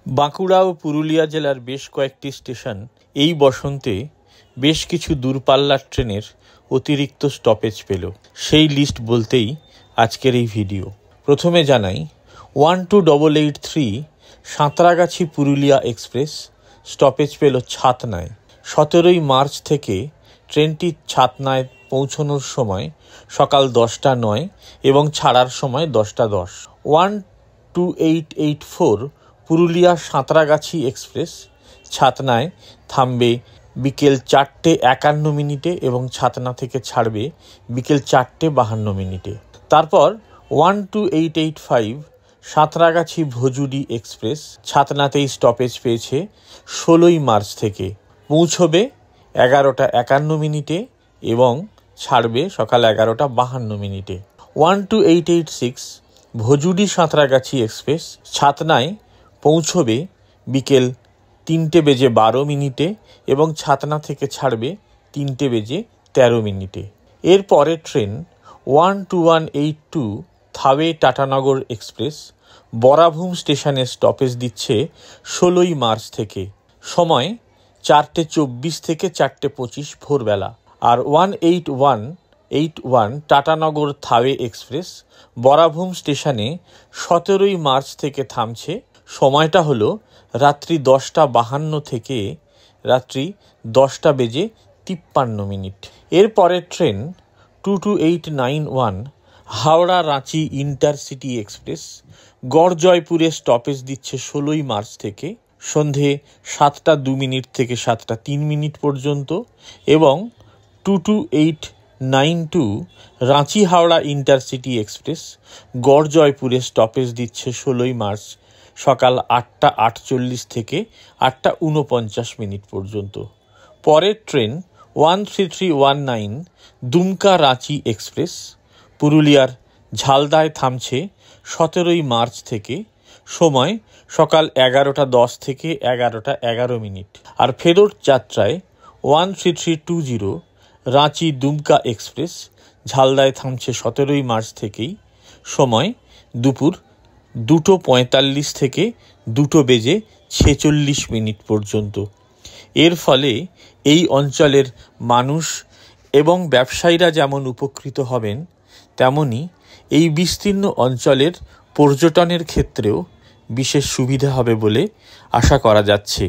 বাঁকুড়া ও পুরুলিয়া জেলার বেশ কয়েকটি স্টেশন এই বসন্তে বেশ কিছু দূরপাল্লার ট্রেনের অতিরিক্ত স্টপেজ পেল। সেই লিস্ট বলতেই আজকের এই ভিডিও। প্রথমে জানাই 12883 সাঁতরাগাছি পুরুলিয়া এক্সপ্রেস স্টপেজ পেল ছাতনায়। 17 মার্চ থেকে ট্রেনটি ছাতনায় পৌঁছানোর সময় সকাল 10:09 এবং ছাড়ার সময় 10:10। 12884 পুরুলিয়া সাঁতরাগাছি এক্সপ্রেস ছাতনায় থামবে বিকেল 4:51 এবং ছাতনা থেকে ছাড়বে বিকেল 4:52। তারপর 12885 সাঁতরাগাছি ভজুডি এক্সপ্রেস ছাতনাতেই স্টপেজ পেয়েছে 16 মার্চ থেকে, পৌঁছবে 11:51 এবং ছাড়বে সকাল 11:52। 12886 ভজুডি সাঁতরাগাছি এক্সপ্রেস ছাতনায় পৌঁছবে বিকেল 3:12 এবং ছাতনা থেকে ছাড়বে 3:13। এর পরের ট্রেন 12182 থাওয়ে টাটানগর এক্সপ্রেস বরাভূম স্টেশনে স্টপেজ দিচ্ছে 16 মার্চ থেকে, সময় 4:24 থেকে 4:25 ভোরবেলা। আর 18181 টাটানগর থাওয়ে এক্সপ্রেস বরাভূম স্টেশনে 17 মার্চ থেকে থামছে, সময়টা হলো রাত্রি 10:52 থেকে রাত্রি 10:53। এর পরের train 22891 Howrah Ranchi intercity express গড়জয়পুরে স্টপেজ দিচ্ছে 16 মার্চ থেকে সন্ধে 7:02 থেকে 7:03 পর্যন্ত এবং 22892 রাঁচি হাওড়া ইন্টারসিটি এক্সপ্রেস গড়জয়পুরে স্টপেজ দিচ্ছে 16 মার্চ সকাল 8:48 থেকে 8:49 পর্যন্ত। পরের ট্রেন 13319 দুমকা রাঁচি এক্সপ্রেস পুরুলিয়ার ঝালদায় থামছে 17 মার্চ থেকে, সময় সকাল 11:10 থেকে 11:11। আর ফেরত যাত্রায় 13320 রাঁচি দুমকা এক্সপ্রেস ঝালদায় থামছে 17 মার্চ থেকেই, সময় দুপুর 2:45 থেকে 2:46 পর্যন্ত। এর ফলে এই অঞ্চলের মানুষ এবং ব্যবসায়ীরা যেমন উপকৃত হবেন, তেমনি এই বিস্তীর্ণ অঞ্চলের পর্যটনের ক্ষেত্রেও বিশেষ সুবিধা হবে বলে আশা করা যাচ্ছে।